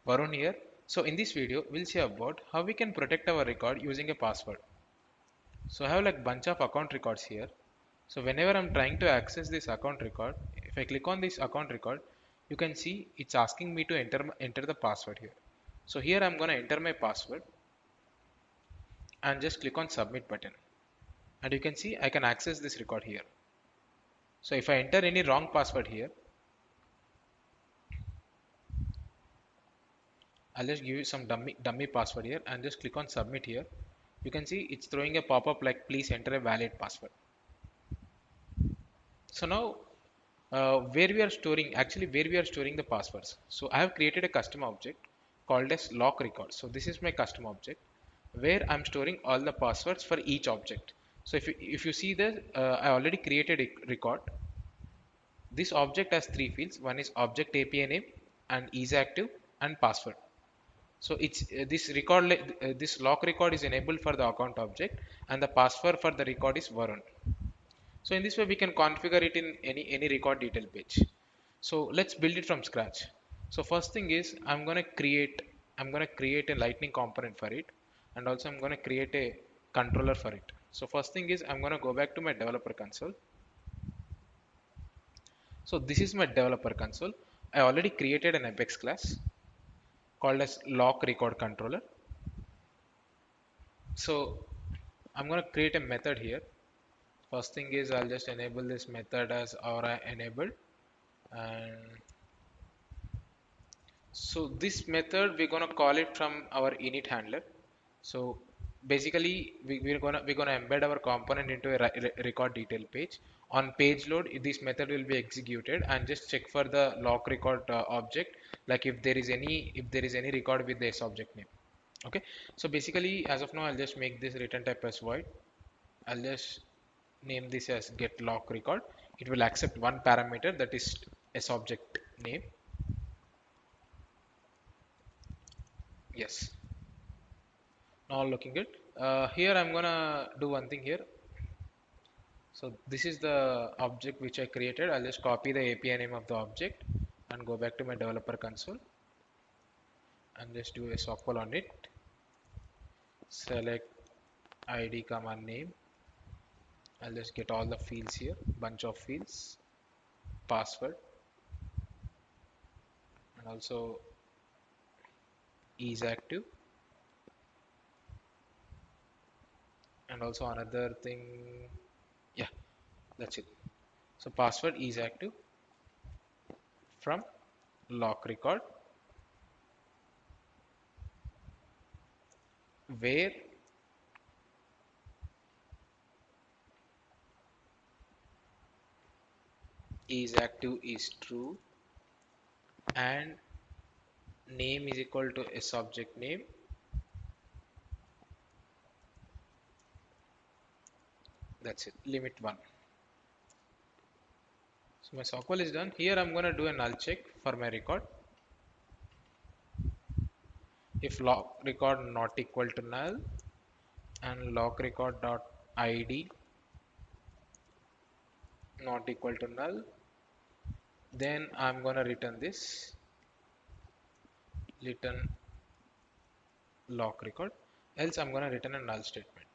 Varun here. So in this video, we'll see about how we can protect our record using a password. So I have like bunch of account records here. So whenever I'm trying to access this account record, if I click on this account record, you can see it's asking me to enter the password here. So here I'm gonna enter my password and just click on submit button. And you can see I can access this record here. So if I enter any wrong password here, I'll just give you some dummy password here and just click on submit here. You can see it's throwing a pop-up like please enter a valid password. So now where we are storing the passwords. So I have created a custom object called as lock record. So this is my custom object where I'm storing all the passwords for each object. So if you see this, I already created a record. This object has three fields. One is object API name and is active and password. So it's this lock record is enabled for the account object and the password for the record is Varun. So in this way we can configure it in any record detail page. So let's build it from scratch. So first thing is I'm gonna create a lightning component for it, and also I'm gonna create a controller for it. So first thing is I'm gonna go back to my developer console. So this is my developer console. I already created an Apex class called as lock record controller. So I'm gonna create a method here. First thing is I'll just enable this method as aura enabled, and so this method we're gonna call it from our init handler. So basically we're gonna embed our component into a record detail page. On page load, this method will be executed and just check for the lock record object, like if there is any record with this object name. Okay, so basically as of now I'll just make this return type as void. I'll just name this as get lock record. It will accept one parameter, that is s object name. Yes, now looking good. Here I'm gonna do one thing here. So this is the object which I created. I'll just copy the API name of the object and go back to my developer console and just do a sockwall on it. Select ID command name. I'll just get all the fields here, bunch of fields, password, and also is active, and also another thing. Yeah, that's it. So password is active from lock record, where is active is true and name is equal to a subject name. That's it, limit 1. So my sockwall is done. Here I'm going to do a null check for my record. If lock record not equal to null and lock record dot id not equal to null, then I'm going to return this, return lock record, else I'm going to return a null statement.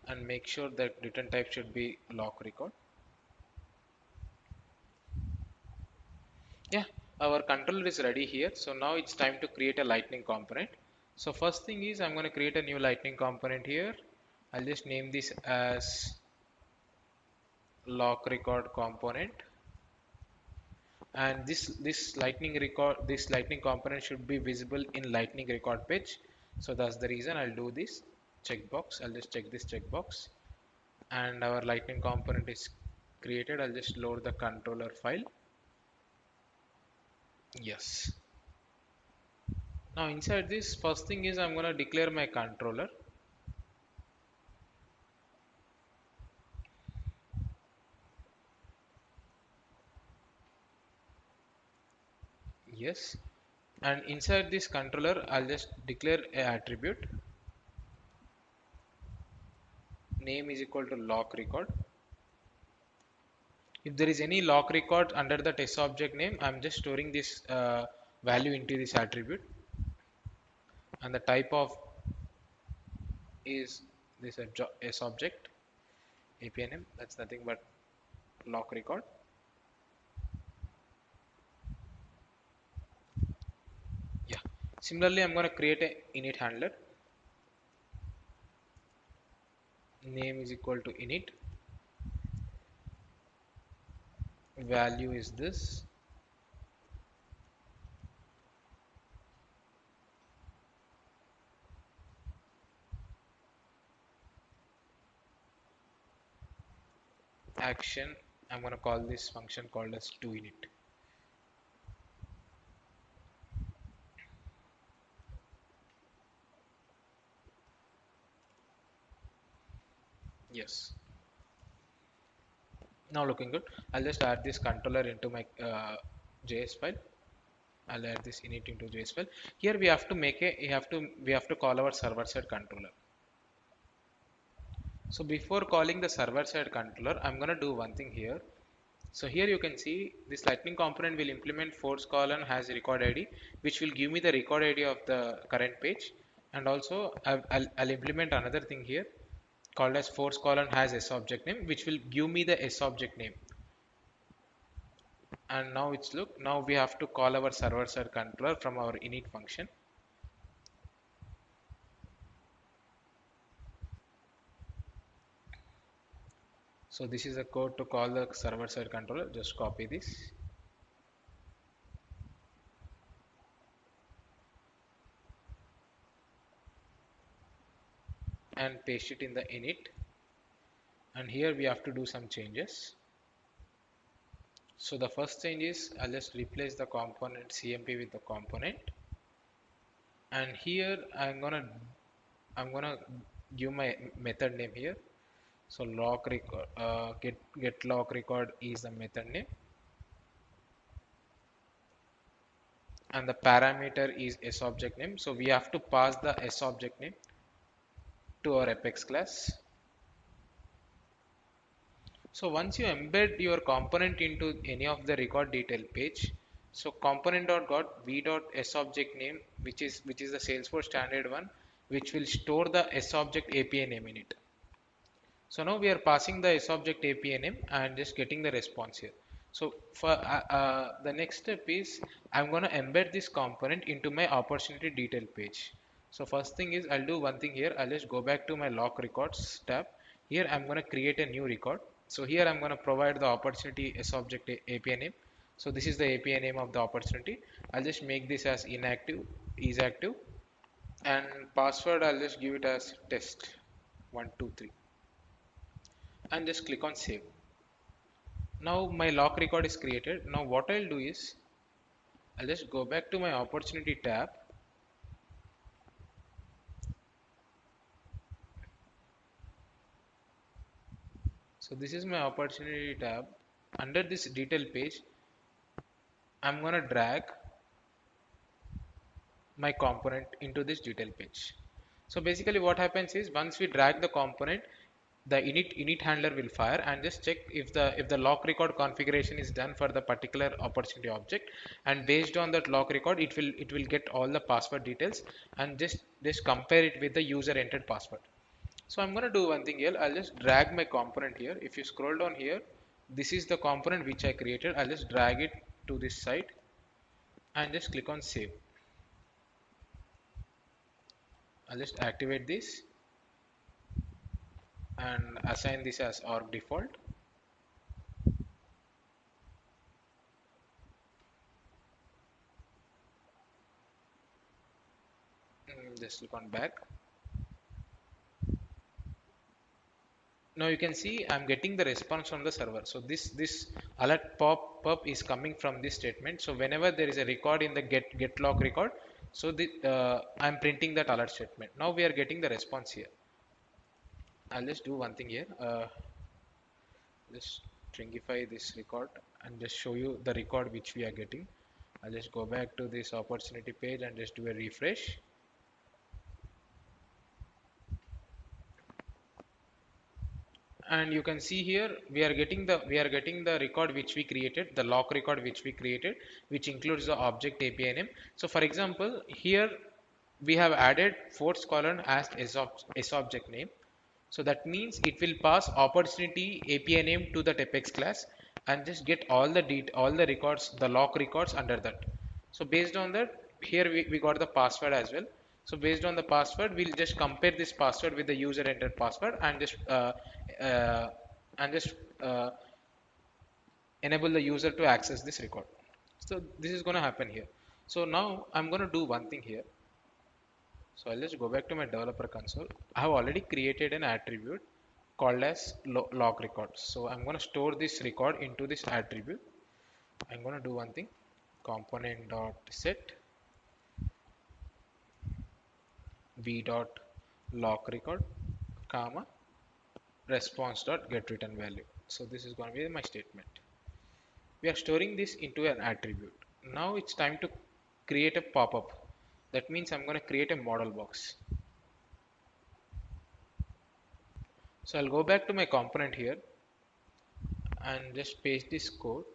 And make sure that return type should be lock record. Yeah, our controller is ready here. So now it's time to create a lightning component. So first thing is I'm going to create a new lightning component here. I'll just name this as lock record component, and this lightning component should be visible in lightning record page. So that's the reason I'll do this checkbox. I'll just check this checkbox, and our lightning component is created. I'll just load the controller file. Yes, now inside this, first thing is I'm going to declare my controller. Yes, and inside this controller I'll just declare a attribute. name is equal to lock record. If there is any lock record under the test object name, I'm just storing this value into this attribute, and the type of is this S object API name. That's nothing but lock record. Yeah. Similarly, I'm going to create a init handler. Name is equal to init. Value is this. Action. I'm going to call this function called as toInit. Yes. Now looking good. I'll just add this controller into my JS file. I'll add this init into JS file. Here we have to make a we have to call our server side controller. So before calling the server side controller, I'm gonna do one thing here. So here you can see this lightning component will implement force colon has record ID, which will give me the record ID of the current page. And also I'll implement another thing here called as force colon has S object name, which will give me the S object name. And now it's look, now we have to call our server side controller from our init function. So this is a code to call the server side controller. Just copy this. And paste it in the init. And here we have to do some changes. So the first change is I'll just replace the component CMP with the component. And here I'm gonna give my method name here. So lock record get lock record is the method name, and the parameter is S object name. So we have to pass the S object name to our Apex class. So once you embed your component into any of the record detail page, so component.v.s object name, which is the Salesforce standard one, which will store the S object API name in it. So now we are passing the S object API name and just getting the response here. So for the next step is I'm going to embed this component into my opportunity detail page. So first thing is I'll do one thing here. I'll just go back to my lock records tab. Here I'm going to create a new record. So here I'm going to provide the opportunity S object API name. So this is the API name of the opportunity. I'll just make this as inactive, is active, and password I'll just give it as test 123. And just click on save. Now my lock record is created. Now what I'll do is I'll just go back to my opportunity tab. So this is my opportunity tab. Under this detail page, I'm gonna drag my component into this detail page. So basically what happens is once we drag the component, the init handler will fire and just check if the lock record configuration is done for the particular opportunity object, and based on that lock record it will get all the password details and just compare it with the user entered password. So I'm going to do one thing here. I'll just drag my component here. If you scroll down here, this is the component which I created. I'll just drag it to this site and just click on save. I'll just activate this and assign this as org default. Just click on back. Now you can see I'm getting the response from the server. So this alert pop-up is coming from this statement. So whenever there is a record in the get log record, so I'm printing that alert statement. Now we are getting the response here. I'll just do one thing here. Just stringify this record and just show you the record which we are getting. I'll just go back to this opportunity page and just do a refresh. and you can see here we are getting the record which we created, the lock record which we created, which includes the object API name. So for example, here we have added fourth column as S object name. So that means it will pass opportunity API name to that Apex class and just get all the records, the lock records under that. So based on that, here we got the password as well. So based on the password, we'll just compare this password with the user entered password uh, and just uh, enable the user to access this record. So this is going to happen here. So now I'm going to do one thing here. So I'll just go back to my developer console. I have already created an attribute called as log record. So I'm going to store this record into this attribute. I'm going to do one thing, component dot set v dot log record comma response dot get return value. So this is going to be my statement. We are storing this into an attribute. Now it's time to create a pop-up. That means I'm going to create a model box. So I'll go back to my component here and just paste this code.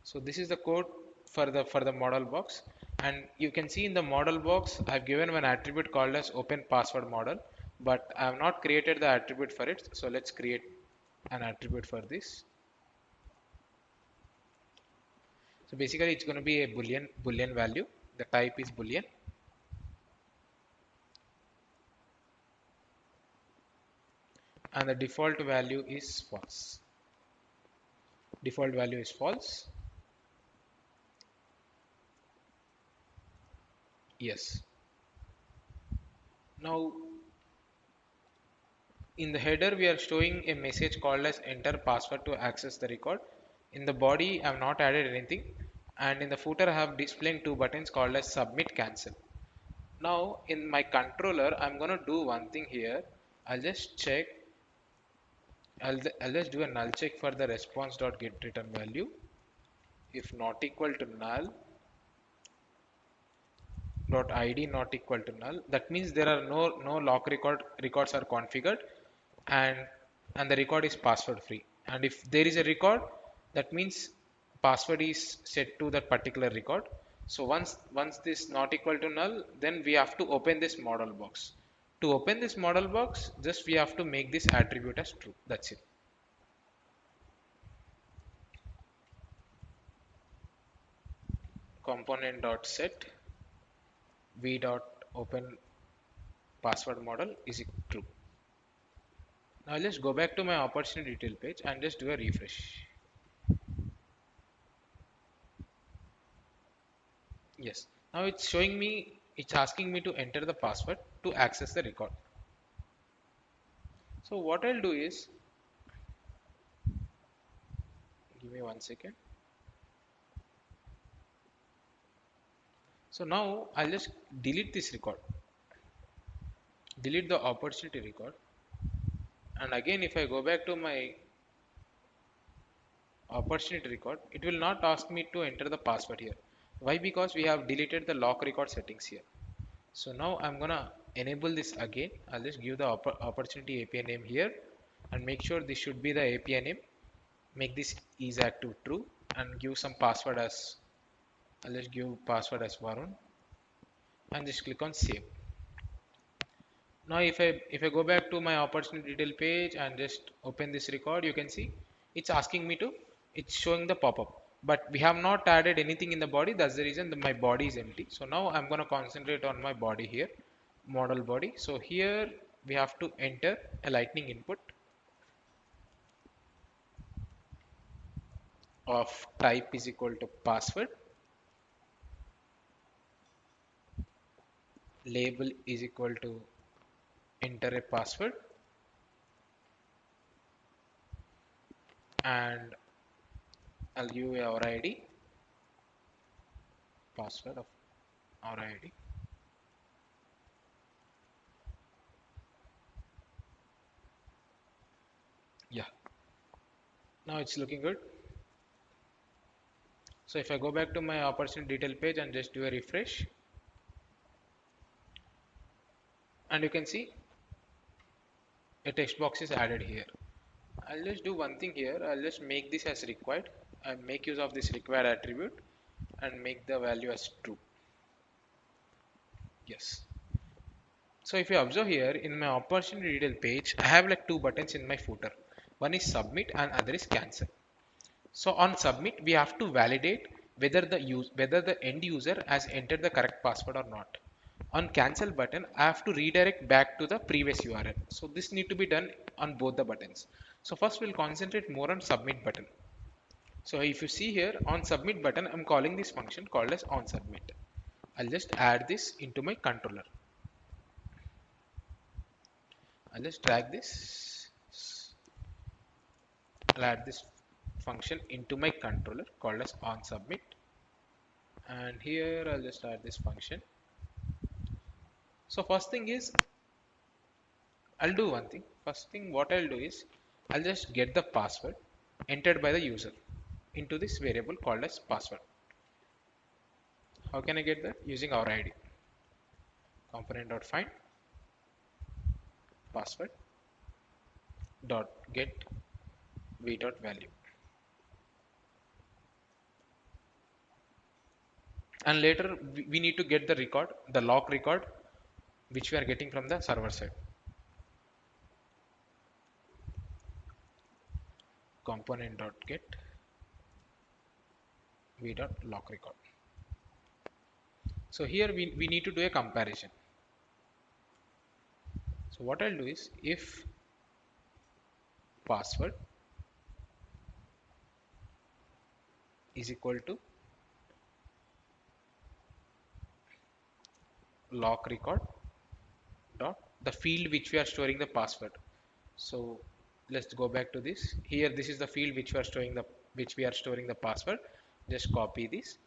So this is the code for the model box, and you can see in the model box I've given one attribute called as open password model, but I have not created the attribute for it. So let's create an attribute for this. So basically it's going to be a boolean value. The type is boolean. And the default value is false. Default value is false. Yes. Now in the header we are showing a message called as enter password to access the record. In the body I have not added anything, and in the footer I have displaying two buttons called as submit cancel. Now in my controller I'm gonna do one thing here. I'll just check. I'll just do a null check for the response dot get return value. If not equal to null, dot id not equal to null, that means there are no lock records are configured, and the record is password free. And if there is a record, that means password is set to that particular record. So once this not equal to null, then we have to open this model box. To open this model box, just we have to make this attribute as true. That's it. Component dot set v dot open password model is true. Now let's go back to my opportunity detail page and just do a refresh. Yes, now it's showing me, it's asking me to enter the password to access the record. So what I'll do is, give me 1 second. So now I'll just delete this record, delete the opportunity record. And again, if I go back to my opportunity record, it will not ask me to enter the password here. Why? Because we have deleted the lock record settings here. So now I'm gonna enable this again. I'll just give the opportunity API name here and make sure this should be the API name. Make this is active true and give some password as, I'll just give password as Varun and just click on save. Now if I go back to my opportunity detail page and just open this record, you can see it's asking me to, it's showing the pop-up, but we have not added anything in the body. That's the reason that my body is empty. So now I'm going to concentrate on my body here, model body. So here we have to enter a lightning input of type is equal to password, label is equal to enter a password, and I'll give our ID, password of our ID. Yeah, now it's looking good. So if I go back to my opportunity detail page and just do a refresh, and you can see a text box is added here. I'll just do one thing here. I'll just make this as required and make use of this required attribute and make the value as true. Yes. So if you observe here in my opportunity detail page, I have like two buttons in my footer. One is submit and other is cancel. So on submit, we have to validate whether the end user has entered the correct password or not. On cancel button, I have to redirect back to the previous URL. So this need to be done on both the buttons. So first we'll concentrate more on submit button. So if you see here on submit button, I'm calling this function called as on submit. I'll just add this into my controller. I'll just drag this. I'll add this function into my controller called as on submit. And here I'll just add this function. So first thing is, I'll do one thing. First thing what I'll do is, I'll just get the password entered by the user into this variable called as password. How can I get that? Using our ID. Component.find password dot get v.value. And later we need to get the record, the lock record, which we are getting from the server side. Component.get v.lock record. So here we need to do a comparison. So what I'll do is, if password is equal to lock record dot the field which we are storing the password. So let's go back to this. Here this is the field which we are storing the password. Just copy this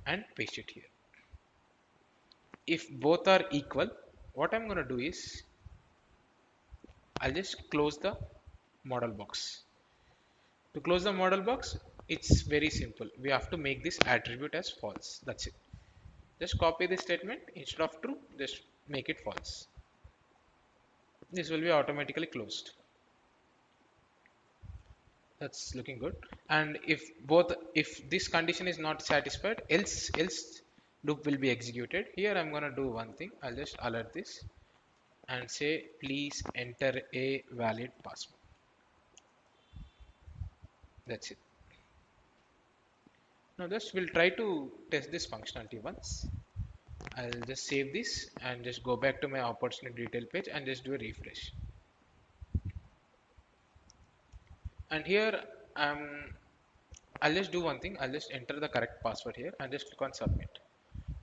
and paste it here. If both are equal, what I'm going to do is, I'll just close the model box. To close the model box, it's very simple. We have to make this attribute as false. That's it. Just copy this statement. Instead of true, just make it false. This will be automatically closed. That's looking good. And if this condition is not satisfied, else loop will be executed. Here I'm going to do one thing. I'll just alert this and say please enter a valid password. That's it. Now just we'll try to test this functionality once. I'll just save this and just go back to my opportunity detail page and just do a refresh. And here I'll just do one thing. I'll just enter the correct password here and just click on submit.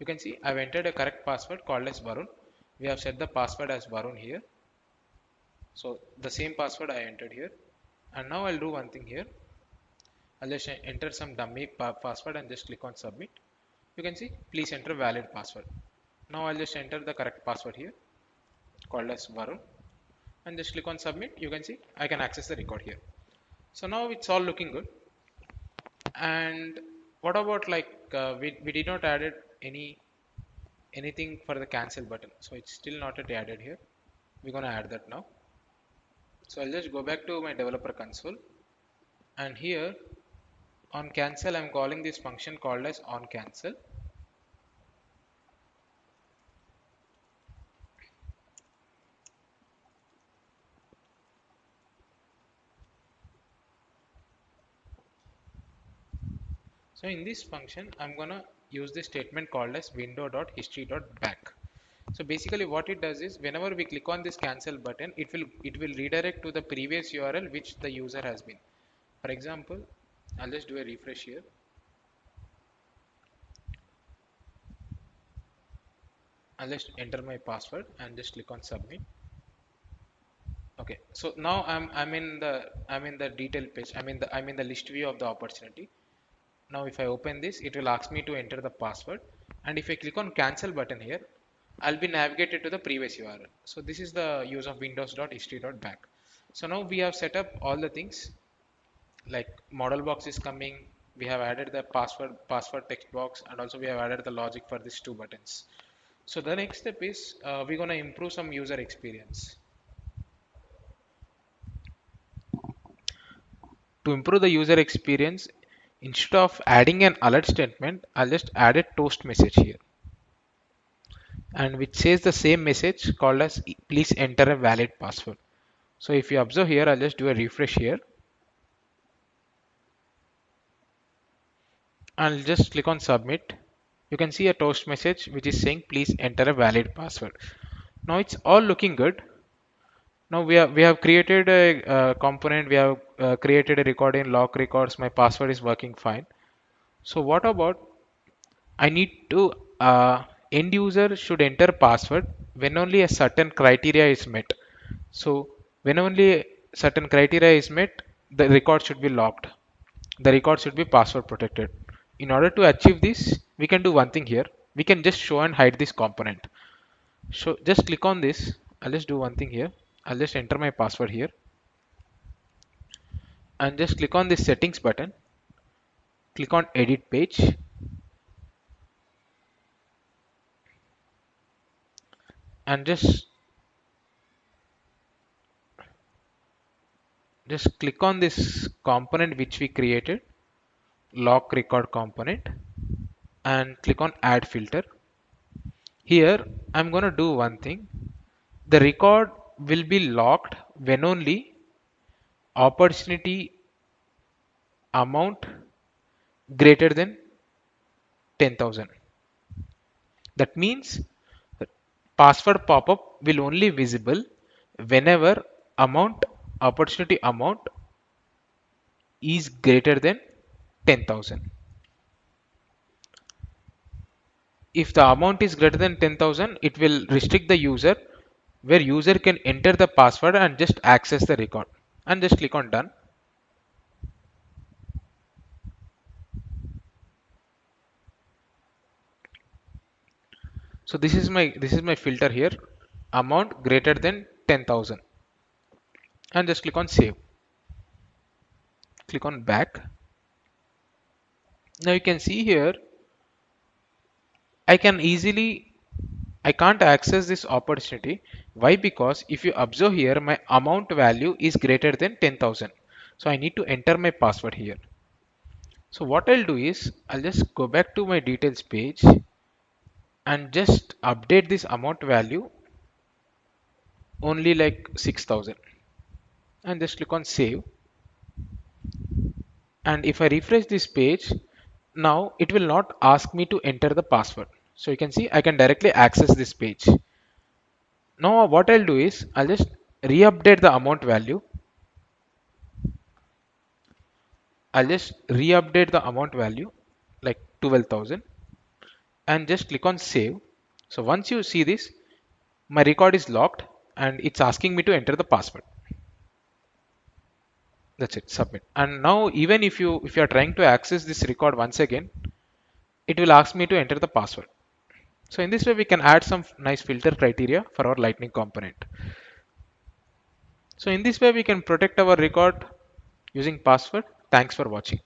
You can see I've entered a correct password called as Varun. We have set the password as Varun here. So the same password I entered here. And now I'll do one thing here. I'll just enter some dummy password and just click on submit. You can see please enter valid password. Now I'll just enter the correct password here called as Varun and just click on submit. You can see I can access the record here. So now it's all looking good. And what about like we did not added anything for the cancel button, so it's still not yet added here. We're gonna add that now. So I'll just go back to my developer console, and here on cancel I'm calling this function called as on cancel. So in this function I'm gonna use this statement called as window.history.back. So basically what it does is, whenever we click on this cancel button, it will redirect to the previous URL which the user has been. For example, I'll just do a refresh here. I'll just enter my password and just click on submit. Okay, so now I'm in the detail page. I'm in the list view of the opportunity. Now if I open this, it will ask me to enter the password, and if I click on cancel button here, I'll be navigated to the previous URL. So this is the use of windows.history.back. So now we have set up all the things, like model box is coming, we have added the password text box, and also we have added the logic for these two buttons. So the next step is we're going to improve some user experience. to improve the user experience, instead of adding an alert statement, I'll just add a toast message here, and which says the same message called as please enter a valid password. So if you observe here, I'll just do a refresh here. I'll just click on submit. You can see a toast message which is saying please enter a valid password. Now it's all looking good. Now we have created a component. We have created a record in lock records. My password is working fine. So what about I need to end user should enter password when only a certain criteria is met. So when only certain criteria is met, the record should be locked. The record should be password protected. In order to achieve this, we can do one thing here. We can just show and hide this component. So just click on this. I'll just do one thing here. I'll just enter my password here and just click on this settings button. Click on edit page and just click on this component which we created, lock record component, and click on add filter. Here I'm going to do one thing. The record will be locked when only opportunity amount greater than 10,000. That means password pop-up will only visible whenever opportunity amount is greater than 10,000. If the amount is greater than 10,000, it will restrict the user, where user can enter the password and just access the record, and just click on done. So this is my filter here, amount greater than 10,000, and just click on save. Click on back. Now you can see here I can't access this opportunity. Why? Because if you observe here, my amount value is greater than 10,000. So I need to enter my password here. So what I'll do is I'll just go back to my details page and just update this amount value only like 6,000, and just click on save. And if I refresh this page, now it will not ask me to enter the password. So you can see I can directly access this page. Now what I'll do is I'll just re-update the amount value. I'll just re-update the amount value like 12,000 and just click on save. So once you see this, my record is locked and it's asking me to enter the password. That's it, submit. And now even if you are trying to access this record once again, it will ask me to enter the password. So in this way we can add some nice filter criteria for our Lightning component. So in this way we can protect our record using password. Thanks for watching.